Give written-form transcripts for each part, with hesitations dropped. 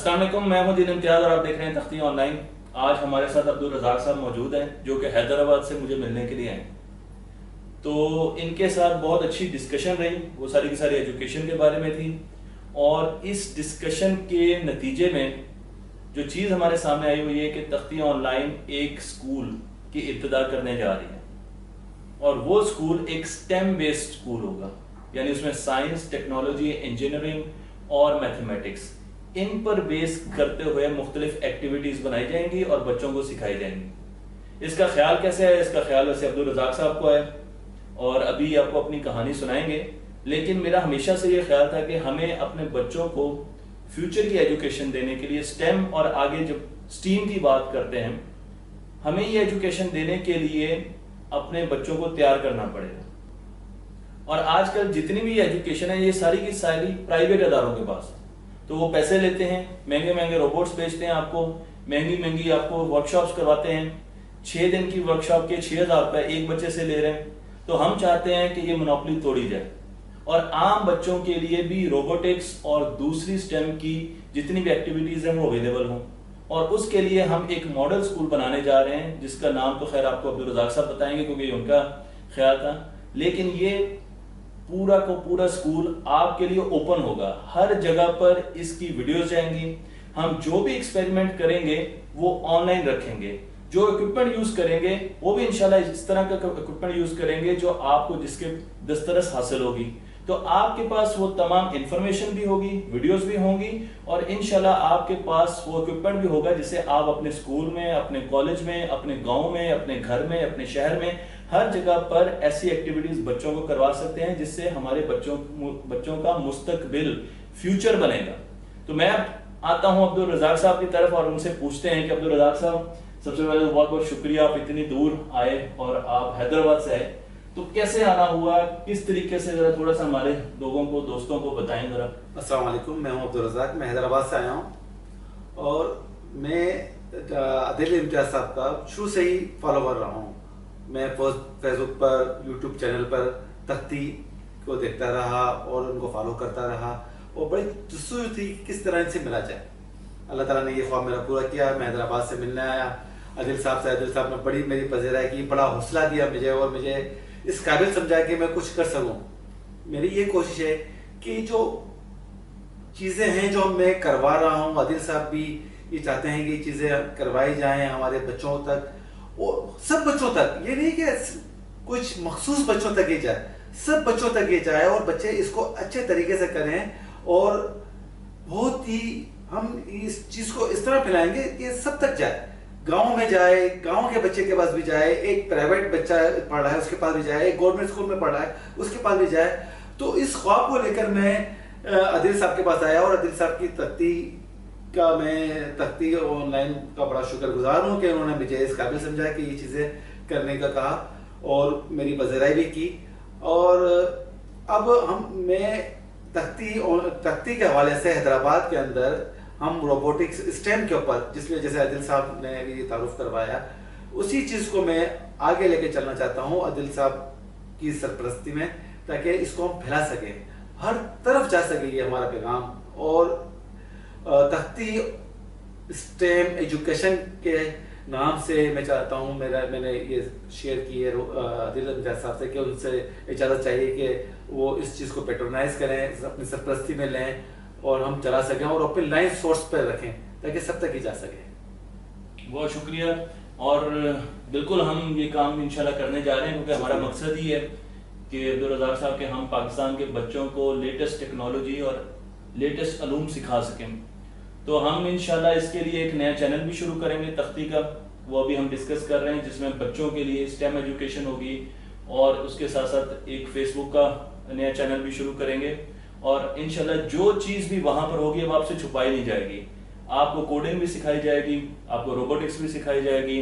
अस्सलाम वालेकुम, मैं हूं दिन इम्तियाज और आप देख रहे हैं तख्ती ऑनलाइन। आज हमारे साथ अब्दुल रज़ाक साहब मौजूद हैं जो कि हैदराबाद से मुझे मिलने के लिए आए। तो इनके साथ बहुत अच्छी डिस्कशन रही, वो सारी की सारी एजुकेशन के बारे में थी। और इस डिस्कशन के नतीजे में जो चीज़ हमारे सामने आई हुई है कि तख्ती ऑनलाइन एक स्कूल की इब्तिदा करने जा रही है और वो स्कूल एक स्टेम बेस्ड स्कूल होगा, यानी उसमें साइंस, टेक्नोलॉजी, इंजीनियरिंग और मैथमेटिक्स इन पर बेस करते हुए मुख्तलिफ एक्टिविटीज बनाई जाएंगी और बच्चों को सिखाई जाएंगी। इसका ख्याल कैसे है? इसका ख्याल वैसे अब्दुल रज़ाक साहब को है और अभी आपको अपनी कहानी सुनाएंगे। लेकिन मेरा हमेशा से ये ख्याल था कि हमें अपने बच्चों को फ्यूचर की एजुकेशन देने के लिए स्टेम और आगे जब स्टीम की बात करते हैं, हमें ये एजुकेशन देने के लिए अपने बच्चों को तैयार करना पड़ेगा। और आजकल जितनी भी एजुकेशन है ये सारी की सारी प्राइवेट अदारों के पास है, तो वो पैसे लेते हैं, महंगे महंगे रोबोट्स बेचते हैं आपको, महंगी महंगी आपको वर्कशॉप्स करवाते हैं। 6 दिन की वर्कशॉप के 6,000 रुपए एक बच्चे से ले रहे हैं। तो हम चाहते हैं कि ये मोनोपोली तोड़ी जाए और आम बच्चों के लिए भी रोबोटिक्स और दूसरी स्टेम की जितनी भी एक्टिविटीज हैं वो अवेलेबल हों। और उसके लिए हम एक मॉडल स्कूल बनाने जा रहे हैं जिसका नाम तो खैर आपको अब्दुल रज़ाक साहब बताएंगे क्योंकि ये उनका ख्याल था। लेकिन ये पूरा को पूरा स्कूल आपके लिए ओपन होगा, हर जगह पर इसकी वीडियोस जाएंगी। हम जो भी एक्सपेरिमेंट करेंगे वो ऑनलाइन रखेंगे, जो इक्विपमेंट यूज करेंगे वो भी इंशाल्लाह इस तरह का इक्विपमेंट यूज करेंगे जो आपको जिसके दस्तरस हासिल होगी। तो आपके पास वो तमाम इंफॉर्मेशन भी होगी, वीडियोस भी होंगी और इंशाल्लाह आपके पास वो इक्विपमेंट भी होगा जिससे आप अपने स्कूल में, अपने कॉलेज में, अपने गांव में, अपने घर में, अपने शहर में, हर जगह पर ऐसी एक्टिविटीज बच्चों को करवा सकते हैं जिससे हमारे बच्चों का मुस्तकबिल, फ्यूचर बनेगा। तो मैं आता हूं अब्दुल रज़ाक साहब की तरफ और उनसे पूछते हैं कि अब्दुल रज़ाक साहब, सबसे पहले तो बहुत बहुत शुक्रिया, आप इतनी दूर आए और आप हैदराबाद से आए, तो कैसे आना हुआ, किस तरीके से, जरा थोड़ा सा हमारे लोगों को, दोस्तों को बताएं जरा। अस्सलाम वालेकुम, मैं हूं अब्दुल रज़ाक, मैं हैदराबाद से आया हूं और मैं दिल इम्तियाज साहब का शुरू से ही फॉलोवर रहा हूं। मैं फेसबुक पर, यूट्यूब चैनल पर तख्ती को देखता रहा और उनको फॉलो करता रहा और बड़ी जस्तजू थी कि किस तरह इनसे मिला जाए। अल्लाह ताला ने ये ख्वाब मेरा पूरा किया। मैं हैदराबाद से मिलने आया आदिल साहब से। आदिल साहब ने बड़ी मेरी पज़ीराई की, बड़ा हौसला दिया मुझे और मुझे इस काबिल समझा कि मैं कुछ कर सकूं। मेरी ये कोशिश है कि जो चीज़ें हैं जो मैं करवा रहा हूं, आदिल साहब भी ये चाहते हैं कि चीज़ें करवाई जाएं हमारे बच्चों तक और सब बच्चों तक। ये नहीं कि कुछ मखसूस बच्चों तक ही जाए, सब बच्चों तक ये जाए और बच्चे इसको अच्छे तरीके से करें और बहुत ही हम इस चीज़ को इस तरह फैलाएंगे कि सब तक जाए, गांव में जाए, गांव के बच्चे के पास भी जाए, एक प्राइवेट बच्चा पढ़ रहा है उसके पास भी जाए, एक गवर्नमेंट स्कूल में पढ़ रहा है उसके पास भी जाए। तो इस ख्वाब को लेकर मैं आदिल साहब के पास आया और आदिल साहब की तख्ती ऑनलाइन का बड़ा शुक्रगुजार हूँ कि उन्होंने मुझे इस काबिल समझा कि ये चीज़ें करने का कहा और मेरी पज़ीराई भी की। और अब मैं तख्ती के हवाले से हैदराबाद के अंदर हम रोबोटिक्स स्टेम के ऊपर, जिसमें जैसे आदिल साहब ने ये तारुफ करवाया, उसी चीज़ को मैं आगे लेके चलना चाहता हूँ आदिल साहब की सरपरस्ती में, ताकि इसको हम फैला सकें, हर तरफ जा सके ये हमारा पैगाम। और तख्ती स्टेम एजुकेशन के नाम से मैं चाहता हूँ, मैंने ये शेयर की है आदिल साहब से कि उनसे इजाज़त चाहिए कि वो इस चीज़ को पेट्रोनाइज करें, अपनी सरपरस्ती में लें और हम चला सकें और अपने लाइन सोर्स पर रखें ताकि सब तक ही जा सके। बहुत शुक्रिया और बिल्कुल हम ये काम इंशाल्लाह करने जा रहे हैं क्योंकि हमारा मकसद ही है कि अब्दुल रज़ाक साहब के हम पाकिस्तान के बच्चों को लेटेस्ट टेक्नोलॉजी और लेटेस्ट अलूम सिखा सकें। तो हम इंशाल्लाह इसके लिए एक नया चैनल भी शुरू करेंगे तख्ती का, वो अभी हम डिस्कस कर रहे हैं, जिसमें बच्चों के लिए स्टेम एजुकेशन होगी और उसके साथ साथ एक फेसबुक का नया चैनल भी शुरू करेंगे। और इंशाल्लाह जो चीज़ भी वहाँ पर होगी अब आपसे छुपाई नहीं जाएगी। आपको कोडिंग भी सिखाई जाएगी, आपको रोबोटिक्स भी सिखाई जाएगी,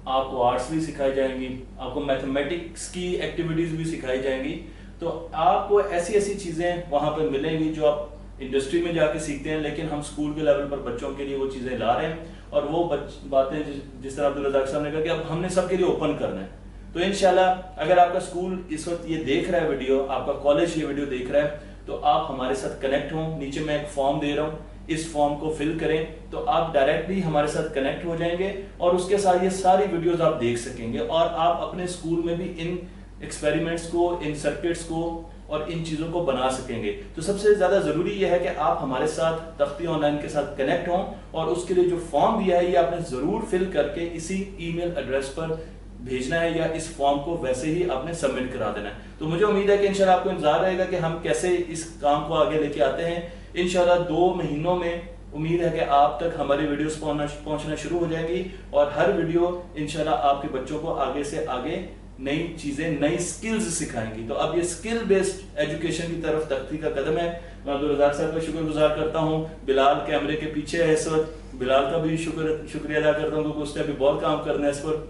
आपको आर्ट्स भी सिखाई जाएंगी, आपको मैथमेटिक्स की एक्टिविटीज़ भी सिखाई जाएंगी। तो आपको ऐसी ऐसी चीज़ें वहाँ पर मिलेंगी जो आप इंडस्ट्री में जाके सीखते हैं, लेकिन हम स्कूल के लेवल पर बच्चों के लिए वो चीज़ें ला रहे हैं। और वो बातें जिस तरह अब्दुल रज़ाक साहब ने कहा कि अब हमने सबके लिए ओपन करना है। तो इंशाल्लाह अगर आपका स्कूल इस वक्त ये देख रहा है वीडियो, आपका कॉलेज ये वीडियो देख रहा है, तो आप हमारे साथ कनेक्ट हों। नीचे मैं एक फॉर्म दे रहा हूँ, इस फॉर्म को फिल करें तो आप डायरेक्टली हमारे साथ कनेक्ट हो जाएंगे और उसके साथ ये सारी वीडियोस आप देख सकेंगे और आप अपने स्कूल में भी इन एक्सपेरिमेंट्स को, इन सर्किट्स को और इन चीजों को बना सकेंगे। तो सबसे ज्यादा जरूरी यह है कि आप हमारे साथ तख्ती ऑनलाइन के साथ कनेक्ट हों और उसके लिए जो फॉर्म दिया है ये आपने जरूर फिल करके इसी ईमेल एड्रेस पर भेजना है या इस फॉर्म को वैसे ही आपने सबमिट करा देना है। तो मुझे उम्मीद है कि इंशाल्लाह आपको इंतजार रहेगा कि हम कैसे इस काम को आगे लेके आते हैं। इंशाल्लाह 2 महीनों में उम्मीद है कि आप तक हमारी वीडियोस पहुंचना शुरू हो जाएंगी और हर वीडियो इंशाल्लाह आपके बच्चों को आगे से आगे नई चीजें, नई स्किल्स सिखाएंगी। तो अब ये स्किल बेस्ड एजुकेशन की तरफ तख्ती का कदम है। मैं अब्दुल रज़ाक साहब का शुक्रगुजार करता हूँ। बिलाल कैमरे के पीछे है इस वक्त, बिलाल का भी शुक्रिया अदा करता हूँ क्योंकि उसने अभी बहुत काम करना है इस पर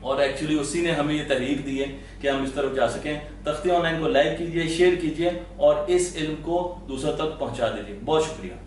और एक्चुअली उसी ने हमें ये तहरीक दी है कि हम इस तरफ जा सकें। तख्ती ऑनलाइन को लाइक कीजिए, शेयर कीजिए और इस इल्म को दूसरों तक पहुंचा दीजिए। बहुत शुक्रिया।